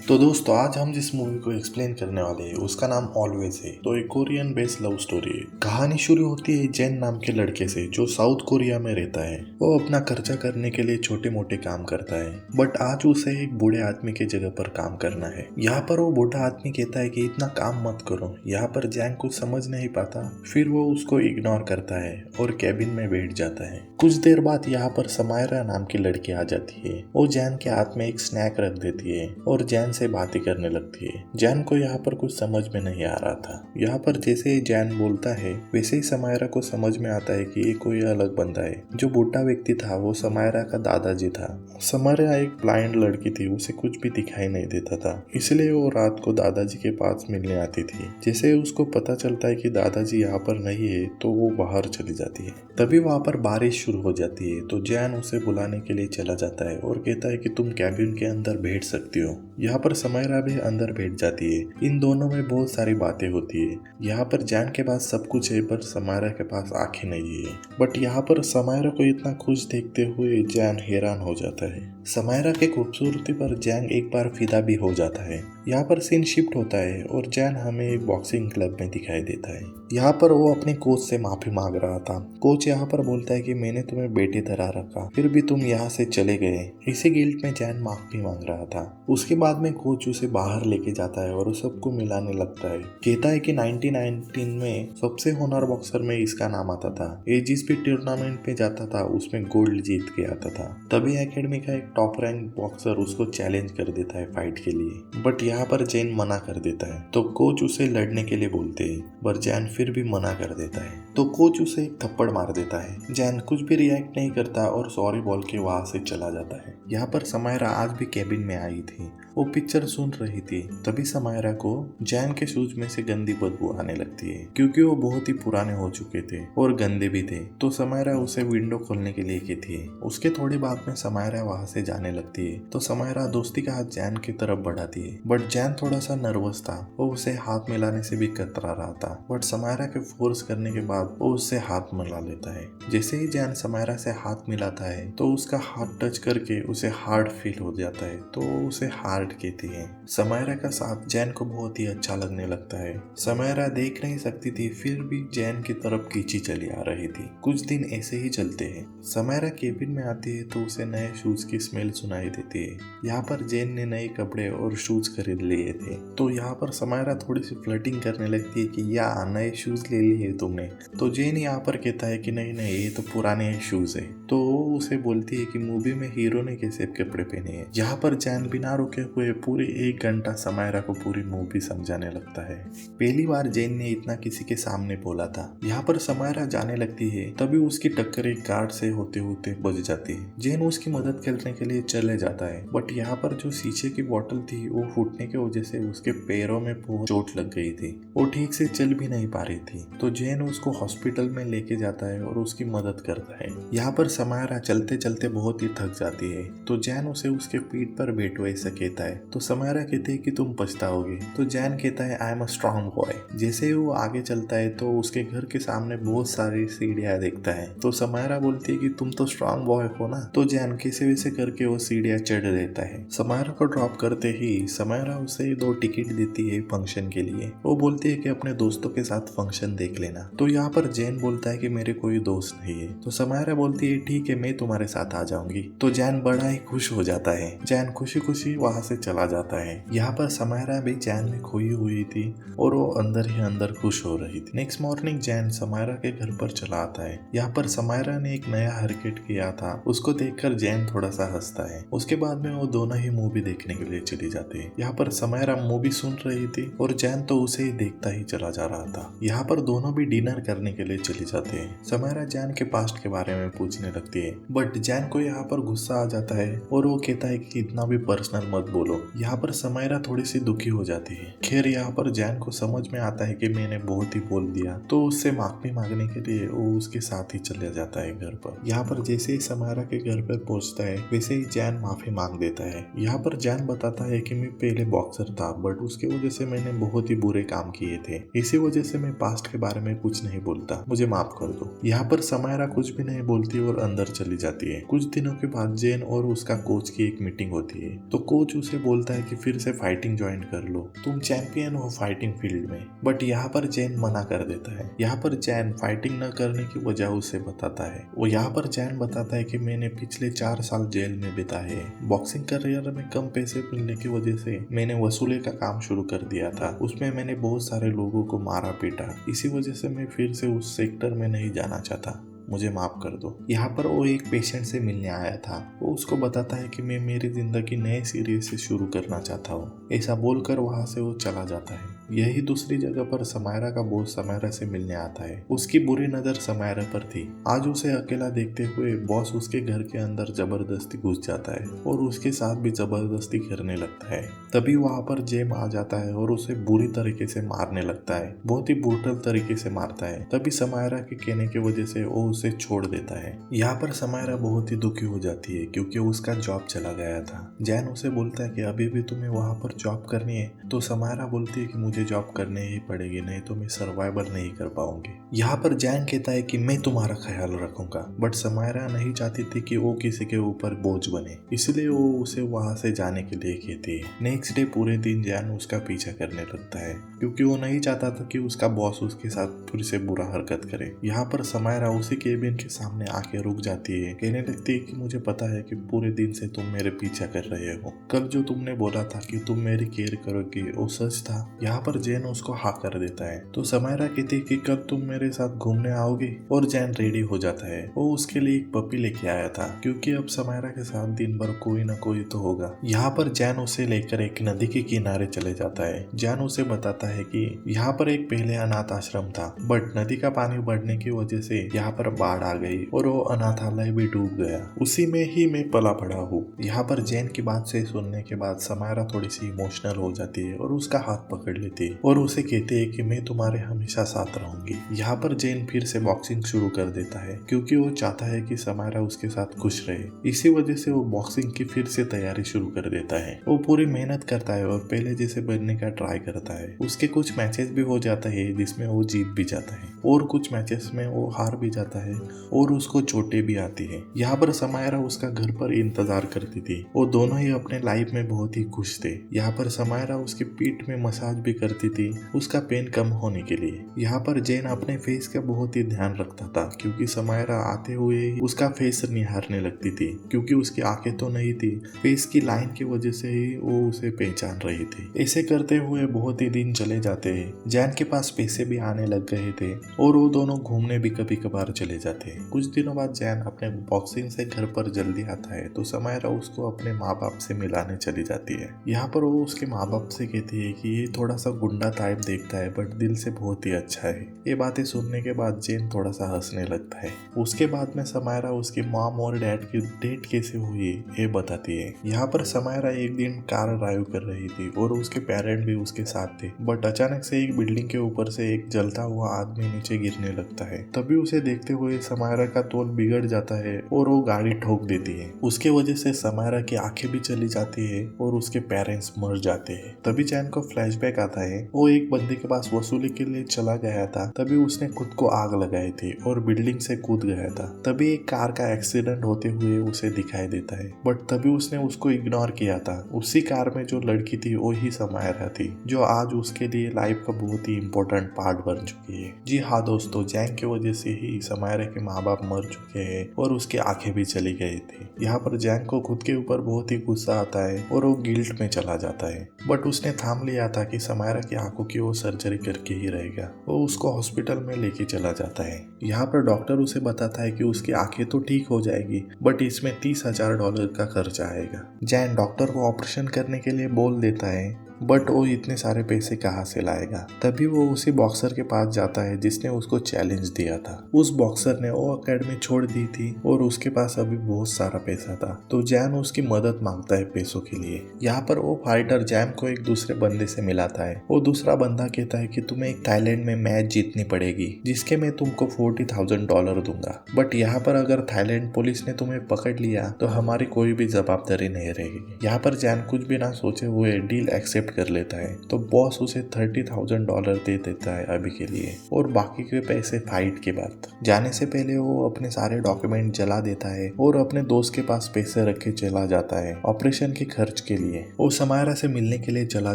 तो दोस्तों आज हम जिस मूवी को एक्सप्लेन करने वाले हैं उसका नाम ऑलवेज है। तो एक कोरियन बेस्ड लव स्टोरी है। कहानी शुरू होती है जैन नाम के लड़के से जो साउथ कोरिया में रहता है। वो अपना खर्चा करने के लिए छोटे मोटे काम करता है, बट आज उसे एक बूढ़े आदमी की जगह पर काम करना है। यहाँ पर वो बूढ़ा आदमी कहता है कि इतना काम मत करो। यहाँ पर जैन कुछ समझ नहीं पाता, फिर वो उसको इग्नोर करता है और कैबिन में बैठ जाता है। कुछ देर बाद यहाँ पर समायरा नाम की लड़की आ जाती है। वो जैन के हाथ में एक स्नैक रख देती है और जैन से बातें करने लगती है। जैन को यहाँ पर कुछ समझ में नहीं आ रहा था। यहाँ पर जैसे ही जैन बोलता है वैसे ही समायरा को समझ में आता है कि ये कोई अलग बंदा है। जो बूढ़ा व्यक्ति था वो समायरा का दादाजी था। समायरा एक ब्लाइंड लड़की थी, उसे कुछ भी दिखाई नहीं देता था, इसलिए वो रात को दादाजी के पास मिलने आती थी। जैसे उसको पता चलता है कि दादाजी यहाँ पर नहीं है तो वो बाहर चली जाती है। तभी वहाँ पर बारिश शुरू हो जाती है तो जैन उसे बुलाने के लिए चला जाता है और कहता है कि तुम कैबिन के अंदर बैठ सकती हो। यहाँ पर समायरा भी अंदर बैठ जाती है। इन दोनों में बहुत सारी बातें होती है। यहाँ पर जैन के पास सब कुछ है पर समायरा के पास आंखें नहीं है। बट यहाँ पर समायरा को इतना खुश देखते हुए जैन हैरान हो जाता है। समायरा की खूबसूरती पर जैन एक बार फिदा भी हो जाता है। यहाँ पर सीन शिफ्ट होता है और जैन हमें एक बॉक्सिंग क्लब में दिखाई देता है। यहाँ पर वो अपने कोच से माफी मांग रहा था। कोच यहाँ पर बोलता है कि मैंने तुम्हें बेटे तरह रखा, फिर भी तुम यहाँ से चले गए। इसी गिल्ट में जैन माफी मांग रहा था। उसके बाद में कोच उसे बाहर लेके जाता है और सबको मिलाने लगता है। कहता है कि 1919 में सबसे होनहार बॉक्सर में इसका नाम आता था। ये जिस भी टूर्नामेंट पे जाता था उसमें गोल्ड जीत के आता था। तभी एकेडमी का एक टॉप रैंक बॉक्सर उसको चैलेंज कर देता है फाइट के लिए, बट यहाँ पर जैन मना कर देता है। तो कोच उसे लड़ने के लिए बोलते हैं, पर जैन फिर भी मना कर देता है। तो कोच उसे एक थप्पड़ मार देता है। जैन कुछ भी रिएक्ट नहीं करता और सॉरी बोल के वहां से चला जाता है। यहाँ पर समायरा आज भी कैबिन में आई थी। वो पिक्चर सुन रही थी। तभी समायरा को जैन के शूज में से गंदी बदबू आने लगती है, क्योंकि वो बहुत ही पुराने हो चुके थे और गंदे भी थे। तो समायरा उसे विंडो खोलने के लिए कहती है। उसके थोड़ी बाद में समायरा वहां से जाने लगती है। तो समायरा दोस्ती का हाथ जैन की तरफ बढ़ाती है, बट जैन थोड़ा सा नर्वस था। वो उसे हाथ मिलाने से भी कतरा रहा था, बट समायरा के फोर्स करने के बाद वो उससे हाथ मिला लेता है। जैसे ही जैन समायरा से हाथ मिलाता है तो उसका हाथ टच करके उसे हार्ड फील हो जाता है, तो वो उसे हार्ड कहती है। समायरा का साथ जैन को बहुत ही अच्छा लगने लगता है। समायरा देख नहीं सकती थी, फिर भी जैन की तरफ खींची चली आ रही थी। कुछ दिन ऐसे ही चलते हैं। समायरा केबिन में आती है तो उसे नए शूज की स्मेल सुनाई देती है। यहाँ पर जैन ने नए कपड़े और शूज खरीद लिए थे, तो यहाँ पर समायरा थोड़ी सी फ्लर्टिंग करने लगती है कि या नए शूज ले लिए तुमने। तो जैन यहाँ पर कहता है कि नहीं नहीं, ये तो पुराने शूज है। तो वो उसे बोलती है कि मूवी में हीरो ने कैसे कपड़े पहने हैं। यहाँ पर जैन बिना रुके हुए पूरे 1 घंटा समायरा को पूरी मूवी समझाने लगता है। पहली बार जैन ने इतना किसी के सामने बोला था। यहाँ पर समायरा जाने लगती है, तभी उसकी टक्कर एक गार्ड से होते होते बच जाती है। जैन उसकी मदद करने के लिए चले जाता है, बट यहाँ पर जो शीशे की बोतल थी वो फूटने की वजह से उसके पैरों में बहुत चोट लग गई थी। वो ठीक से चल भी नहीं पा रही थी। तो जैन उसको हॉस्पिटल में लेके जाता है और उसकी मदद करता है। यहाँ पर समायरा चलते चलते बहुत ही थक जाती है, तो जैन उसे उसके पीठ पर बैठो ऐसा कहता है। तो समायरा कहती है कि तुम पछताओगे। तो जैन कहता है I am a strong boy. जैसे ही वो आगे चलता है तो उसके घर के सामने बहुत सारी सीढ़ियां देखता है। तो समायरा बोलती है कि तुम तो स्ट्रॉन्ग बॉय हो ना। तो जैन कैसे वैसे करके वो सीढ़ियां चढ़ देता है। समायरा को ड्रॉप करते ही समायरा उसे 2 टिकट देती है फंक्शन के लिए। वो बोलती है कि अपने दोस्तों के साथ फंक्शन देख लेना। तो यहाँ पर जैन बोलता है कि मेरे कोई दोस्त नहीं है। तो समायरा बोलती है ठीक है, मैं तुम्हारे साथ आ जाऊंगी। तो जैन बड़ा ही खुश हो जाता है। जैन खुशी खुशी वहां से चला जाता है। यहाँ पर समायरा भी जैन में खोई हुई थी और वो अंदर ही अंदर खुश हो रही थी। नेक्स्ट मॉर्निंग जैन समायरा के घर पर चला आता है। यहाँ पर समायरा ने एक नया हरकत किया था, उसको देखकर जैन थोड़ा सा हंसता है। उसके बाद में वो दोनों ही मूवी देखने के लिए चली जाती है। यहाँ पर समायरा मूवी सुन रही थी और जैन तो उसे ही देखता ही चला जा रहा था। यहाँ पर दोनों भी डिनर करने के लिए चले जाते हैं। समायरा जैन के पास्ट के बारे में पूछने लगती है, बट जैन को यहाँ पर गुस्सा आ जाता है और वो कहता है कि इतना भी पर्सनल मत बोलो। यहाँ पर समायरा थोड़ी सी दुखी हो जाती है। खैर यहाँ पर जैन को समझ में आता है कि मैंने बहुत ही बोल दिया, तो उससे माफी मांगने के लिए वो उसके साथ ही चले जाता है घर पर। यहाँ पर जैसे ही समायरा के घर पर पहुंचता है वैसे ही जैन माफी मांग देता है। यहाँ पर जैन बताता है कि मैं पहले बॉक्सर था, बट उसकी वजह से मैंने बहुत ही बुरे काम किए थे, इसी वजह से मैं पास्ट के बारे में कुछ नहीं बोलता, मुझे माफ कर दो। यहाँ पर समायरा कुछ भी नहीं बोलती और अंदर चली जाती है। कुछ दिनों के बाद जैन और उसका कोच की एक मीटिंग होती है। तो कोच उसे बोलता है कि फिर से फाइटिंग ज्वाइन कर लो, तुम चैंपियन हो फाइटिंग फील्ड में। बट यहाँ पर जैन मना कर देता है। यहाँ पर जैन फाइटिंग न करने की वजह उसे बताता है। वो यहाँ पर जैन बताता है कि मैंने पिछले 4 साल जेल में बिताए हैं। बॉक्सिंग करियर में कम पैसे मिलने की वजह से मैंने वसूली का काम शुरू कर दिया था। उसमें मैंने बहुत सारे लोगों को मारा पीटा। इसी वजह से मैं फिर से उस सेक्टर में नहीं जाना चाहता, मुझे माफ कर दो। यहाँ पर वो एक पेशेंट से मिलने आया था। वो उसको बताता है कि मैं मेरी जिंदगी नए सिरे से शुरू करना चाहता हूँ। ऐसा बोलकर वहाँ से वो चला जाता है। यही दूसरी जगह पर समायरा का बॉस समायरा से मिलने आता है। उसकी बुरी नजर समायरा पर थी। आज उसे अकेला देखते हुए बॉस उसके घर के अंदर जबरदस्ती घुस जाता है और उसके साथ भी जबरदस्ती करने लगता है। तभी वहाँ पर जेम आ जाता है और उसे बुरी तरीके से मारने लगता है, बहुत ही ब्रूटल तरीके से मारता है। तभी समायरा के कहने की वजह से वो उसे छोड़ देता है। यहाँ पर समायरा बहुत ही दुखी हो जाती है क्योंकि उसका जॉब चला गया था। जैन उसे बोलता है कि अभी भी तुम्हें वहाँ पर जॉब करनी है। तो समायरा बोलती है कि मुझे जॉब करनी ही पड़ेगी, नहीं तो मैं सर्वाइवल नहीं कर पाऊंगी। यहाँ पर जैन कहता है कि मैं तुम्हारा ख्याल रखूंगा। बट समायरा नहीं चाहती थी कि वो किसी के ऊपर बोझ बने, इसलिए वो उसे वहाँ से जाने के लिए कहती है। नेक्स्ट डे पूरे दिन जैन उसका पीछा करने लगता है क्योंकि वो नहीं चाहता था कि उसका बॉस उसके साथ फिर से बुरा हरकत करे। यहाँ पर समायरा उसी केबिन के सामने आके रुक जाती है, कहने लगती है कि मुझे पता है कि पूरे दिन से तुम मेरे पीछा कर रहे हो। कल जो तुमने बोला था कि तुम मेरी केयर करोगे वो सच था। यहाँ पर जैन उसको हाँ कर देता है। तो समायरा कहती है कि कल तुम मेरे साथ घूमने आओगे और जैन रेडी हो जाता है। वो उसके लिए एक पपी लेके आया था क्योंकि अब समायरा के साथ दिन भर कोई ना कोई तो होगा। यहाँ पर जैन उसे लेकर एक नदी के किनारे चले जाता है। जैन उसे बताता है कि यहाँ पर एक पहले अनाथ आश्रम था, बट नदी का पानी बढ़ने की वजह से यहाँ पर बाढ़ आ गई और वो अनाथालय भी डूब गया। उसी में ही मैं पला पड़ा हूँ। यहाँ पर जैन की बात से सुनने के बाद समायरा थोड़ी सी इमोशनल हो जाती है और उसका हाथ पकड़ लेती है और उसे कहती है कि मैं तुम्हारे हमेशा साथ रहूंगी। यहाँ पर जैन फिर से बॉक्सिंग शुरू कर देता है क्योंकि वो चाहता है कि समायरा उसके साथ खुश रहे। इसी वजह से वो बॉक्सिंग की फिर से तैयारी शुरू कर देता है। वो पूरी मेहनत करता है और पहले जैसे बनने का ट्राई करता है। उसके कुछ मैचेस भी हो जाता है जिसमें वो जीत भी जाता है और कुछ मैचेस में वो हार भी जाता है और उसको चोटें भी आती है। यहाँ पर समायरा उसका घर पर इंतजार करती थी। वो दोनों ही अपने लाइफ में बहुत ही खुश थे। यहाँ पर समायरा उसकी पीठ में मसाज भी करती थी उसका पेन कम होने के लिए। यहाँ पर जैन अपने फेस का बहुत ही ध्यान रखता था क्योंकि समायरा आते हुए ही उसका फेस निहारने लगती थी क्योंकि उसकी आंखें तो नहीं थी, फेस की लाइन की वजह से ही वो उसे पहचान रही थी। ऐसे करते हुए बहुत ही दिन चले जाते हैं। जैन के पास पैसे भी आने लग गए थे और वो दोनों घूमने भी कभी कभार चले जाते हैं। कुछ दिनों बाद जैन अपने बॉक्सिंग से घर पर जल्दी आता है तो समायरा उसको अपने माँ बाप से मिलाने चली जाती है। यहाँ पर वो उसके माँ बाप से कहती है कि ये थोड़ा सा गुंडा टाइप देखता है बट दिल से बहुत ही अच्छा है। ये बातें सुनने के बाद जैन थोड़ा सा हंसने लगता है। उसके बाद में समायरा उसकी मॉम और डैड की डेट कैसे हुई ये बताती है। यहाँ पर समायरा एक दिन कार ड्राइव कर रही थी और उसके पेरेंट भी उसके साथ थे, बट अचानक से एक बिल्डिंग के ऊपर से एक जलता हुआ आदमी नीचे गिरने लगता है। तभी उसे देखते हुए समायरा का तोल बिगड़ जाता है और वो गाड़ी ठोक देती है। उसके वजह से समायरा की आंखें भी चली जाती है और उसके पेरेंट्स मर जाते हैं। तभी जैन को फ्लैशबैक आता है। वो एक बंदे के पास वसूली के लिए चला गया था, तभी उसने खुद को आग लगाई थी और बिल्डिंग से कूद गया था। तभी एक कार का एक्सीडेंट होते हुए उसे दिखाई देता है, बट तभी उसने उसको इग्नोर किया था। उसी कार में जो लड़की थी वो ही समायरा थी जो आज उसके लिए लाइफ का बहुत ही इम्पोर्टेंट पार्ट बन चुकी है। जी हाँ दोस्तों, जैन की वजह से ही समायरा के माँ बाप मर चुके हैं और उसकी आंखें भी चली गई थी। यहाँ पर जैन को खुद के ऊपर बहुत ही गुस्सा आता है और वो गिल्ट में चला जाता है, बट उसने थाम लिया था कि समायरा की आंखों की वो सर्जरी करके ही रहेगा। वो उसको हॉस्पिटल में लेके चला जाता है। यहाँ पर डॉक्टर उसे बताता है कि उसकी आंखें तो ठीक हो जाएगी बट इसमें $30,000 का खर्चा आएगा। जैन डॉक्टर को ऑपरेशन करने के लिए बोल देता है, बट वो इतने सारे पैसे कहाँ से लाएगा। तभी वो उसी बॉक्सर के पास जाता है जिसने उसको चैलेंज दिया था। उस बॉक्सर ने वो अकेडमी छोड़ दी थी और उसके पास अभी बहुत सारा पैसा था, तो जैन उसकी मदद मांगता है पैसों के लिए। यहाँ पर वो फाइटर जैन को एक दूसरे बंदे से मिलाता है। वो दूसरा बंदा कहता है कि तुम्हें एक थाईलैंड में मैच जीतनी पड़ेगी जिसके मैं तुमको $40,000 दूंगा, बट यहाँ पर अगर थाईलैंड पुलिस ने तुम्हें पकड़ लिया तो हमारी कोई भी जवाबदारी नहीं रहेगी। यहाँ पर जैन कुछ भी ना सोचे हुए डील एक्सेप्ट एक्सेप्ट कर लेता है। तो बॉस उसे $30,000 दे देता है अभी के लिए, और बाकी के पैसे फाइट के बाद। जाने से पहले वो अपने सारे डॉक्यूमेंट जला देता है और अपने दोस्त के पास पैसे रख के चला जाता है ऑपरेशन के खर्च के लिए। वो समायरा से मिलने के लिए चला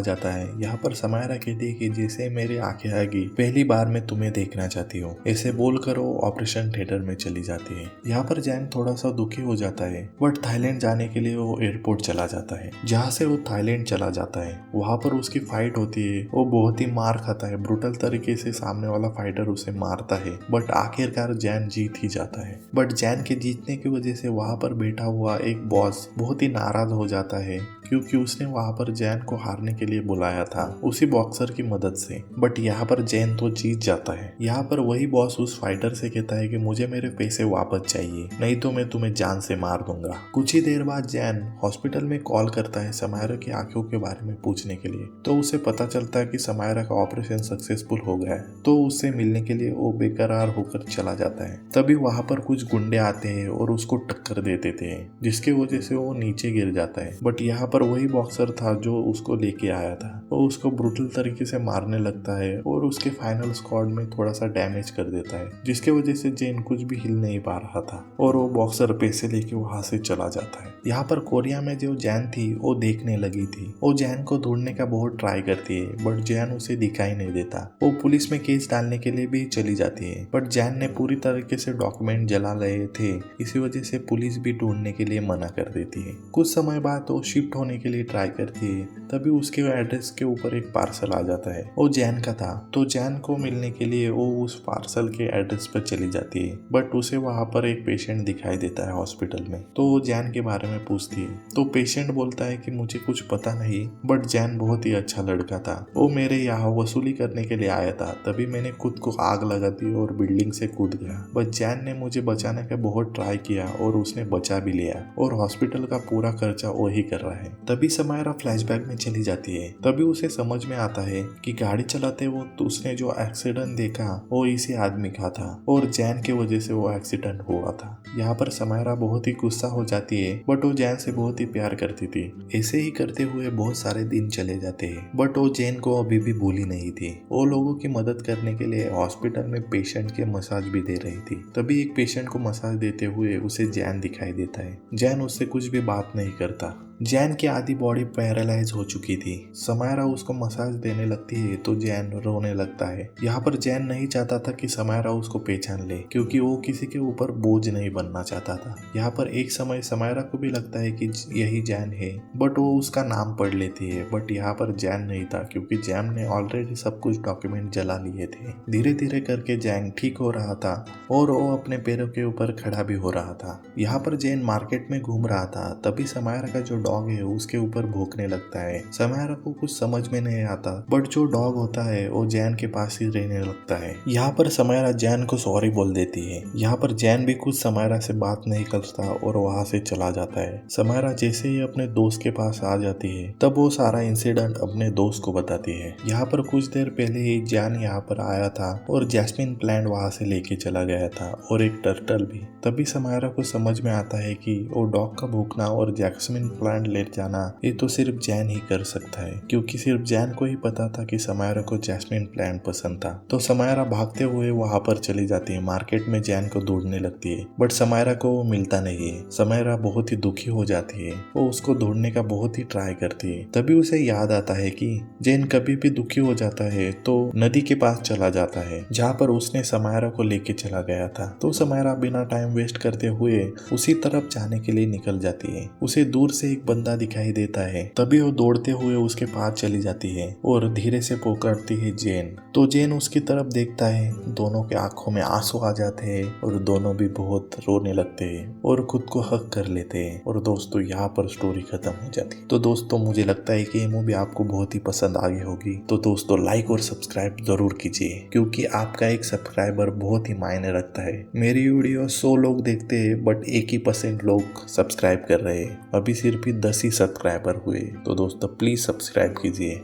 जाता है। यहाँ पर समायरा कहती है कि जैसे मेरी आंखें आएगी, पहली बार मैं तुम्हें देखना चाहती हूँ। ऐसे बोलकर वो ऑपरेशन थिएटर में चली जाती है। यहाँ पर जैन थोड़ा सा दुखी हो जाता है, बट थाईलैंड जाने के लिए वो एयरपोर्ट चला जाता है। जहाँ से वो थाईलैंड चला जाता है, वहाँ पर उसकी फाइट होती है। वो बहुत ही मार खाता है, ब्रुटल तरीके से सामने वाला फाइटर उसे मारता है, बट आखिरकार जैन जीत ही जाता है। बट जैन के जीतने की वजह से वहाँ पर बैठा हुआ एक बॉस बहुत ही नाराज हो जाता है, क्योंकि उसने वहाँ पर जैन को हारने के लिए बुलाया था उसी बॉक्सर की मदद से। बट यहाँ पर जैन तो जीत जाता है। यहाँ पर वही बॉस उस फाइटर से कहता है कि मुझे मेरे पैसे वापस चाहिए, नहीं तो मैं तुम्हें जान से मार दूंगा। कुछ ही देर बाद जैन हॉस्पिटल में कॉल करता है समायरा की आंखों के बारे में पूछने के लिए। तो उसे पता चलता है कि समायरा का ऑपरेशन सक्सेसफुल हो गया है। तो उससे मिलने के लिए वो बेकरार होकर चला जाता है। तभी वहाँ पर कुछ गुंडे आते हैं और उसको टक्कर दे देते हैं, जिसकी वजह से वो नीचे गिर जाता है। बट यहाँ पर वही बॉक्सर था जो उसको लेके आया था। वो उसको ब्रूटल तरीके से मारने लगता है और उसके फाइनल स्क्वाड में थोड़ा सा डैमेज कर देता है, जिसके वजह से जेन कुछ भी हिल नहीं पा रहा था और वो बॉक्सर पैसे लेके वहां से चला जाता है। यहाँ पर कोरिया में जो जैन थी वो देखने लगी थी। वो जैन को ढूंढने का बहुत ट्राई करती है, बट जैन उसे दिखाई नहीं देता। वो पुलिस में केस डालने के लिए भी चली जाती है, बट जैन ने पूरी तरीके से डॉक्यूमेंट जला रहे थे, इसी वजह से पुलिस भी ढूंढने के लिए मना कर देती है। कुछ समय बाद वो शिफ्ट होने के लिए ट्राई करती है, तभी उसके एड्रेस के ऊपर एक पार्सल आ जाता है। वो जैन का था। तो जैन को मिलने के लिए वो उस पार्सल के एड्रेस पर चली जाती है, बट उसे वहाँ पर एक पेशेंट दिखाई देता है हॉस्पिटल में। तो वो जैन के बारे में पूछती है। तो पेशेंट बोलता है कि मुझे कुछ पता नहीं, बट जैन बहुत ही अच्छा लड़का था। वो मेरे यहाँ वसूली करने के लिए आया था, तभी मैंने खुद को आग लगा दी और बिल्डिंग से कूद गया। बट जैन ने मुझे बचाने का बहुत ट्राई किया और उसने बचा भी लिया, और हॉस्पिटल का पूरा खर्चा वो ही कर रहा है। तभी समायरा फ्लैशबैक में चली जाती है। तभी उसे समझ में आता है कि गाड़ी चलाते वक्त उसने जो एक्सीडेंट देखा वो इसी आदमी का था, और जैन की वजह से वो एक्सीडेंट हुआ था। यहाँ पर समायरा बहुत ही गुस्सा हो जाती है, बट वो जैन से बहुत ही प्यार करती थी। ऐसे ही करते हुए बहुत सारे दिन चले जाते हैं, बट वो जैन को अभी भी भूली नहीं थी। वो लोगों की मदद करने के लिए हॉस्पिटल में पेशेंट के मसाज भी दे रही थी। तभी एक पेशेंट को मसाज देते हुए उसे जैन दिखाई देता है। जैन उससे कुछ भी बात नहीं करता। जैन की आधी बॉडी पैरालाइज हो चुकी थी। समायरा उसको मसाज देने लगती है तो जैन रोने लगता है। यहाँ पर जैन नहीं चाहता था कि समायरा उसको पहचान ले, क्योंकि वो किसी के ऊपर बोझ नहीं बनना चाहता था। यहाँ पर एक समय समायरा को भी लगता है कि यही जैन है, बट वो उसका नाम पढ़ लेती है। बट यहाँ पर जैन नहीं था, क्योंकि जैन ने ऑलरेडी सब कुछ डॉक्यूमेंट जला लिए थे। धीरे धीरे करके जैन ठीक हो रहा था और वो अपने पैरों के ऊपर खड़ा भी हो रहा था। यहाँ पर जैन मार्केट में घूम रहा था। तभी समायरा का जो डॉग है उसके ऊपर भौंकने लगता है। समायरा को कुछ समझ में नहीं आता, बट जो डॉग होता है वो जैन के पास ही रहने लगता है। यहाँ पर समायरा जैन को सॉरी बोल देती है। यहाँ पर जैन भी कुछ समायरा से बात नहीं करता और वहाँ से चला जाता है। समायरा जैसे ही अपने दोस्त के पास आ जाती है, तब वो सारा इंसिडेंट अपने दोस्त को बताती है। यहाँ पर कुछ देर पहले ही जैन यहाँ पर आया था और जैस्मिन प्लांट वहाँ से लेके चला गया था, और एक टर्टल भी। तभी समायरा को समझ में आता है कि वो डॉग का भूखना और जैस्मिन प्लांट ले जाना ये तो सिर्फ जैन ही कर सकता है, क्योंकि सिर्फ जैन को ही पता था कि समायरा को जैस्मिन प्लांट पसंद था। तो समायरा भागते हुए वहां पर चली जाती है। मार्केट में जैन को ढूंढने लगती है, बट समायरा को वो मिलता नहीं है। समायरा बहुत ही दुखी हो जाती है। वो उसको ढूंढने का बहुत ही ट्राई करती है। तभी उसे याद आता है कि जैन कभी भी दुखी हो जाता है तो नदी के पास चला जाता है, जहाँ पर उसने समायरा को लेके चला गया था। तो समायरा बिना टाइम वेस्ट करते हुए उसी तरफ जाने के लिए निकल जाती है। उसे दूर से एक बंदा दिखाई देता है। तभी वो दौड़ते हुए उसके पास चली जाती है और धीरे से पकड़ती है जैन। तो जैन उसकी तरफ देखता है। दोनों के आंखों में आंसू आ जाते हैं और दोनों भी बहुत रोने लगते हैं और खुद को हक कर लेते हैं। और दोस्तों यहाँ पर स्टोरी खत्म हो जाती। तो दोस्तों मुझे लगता है कि ये मूवी आपको बहुत ही पसंद आ गई होगी। तो दोस्तों लाइक और सब्सक्राइब जरूर कीजिए, क्योंकि आपका एक सब्सक्राइबर बहुत ही मायने रखता है। मेरी वीडियो 100 लोग देखते हैं, बट 1% लोग सब्सक्राइब कर रहे हैं। अभी सिर्फ ही 10 ही सब्सक्राइबर हुए। तो दोस्तों प्लीज सब्सक्राइब कीजिए।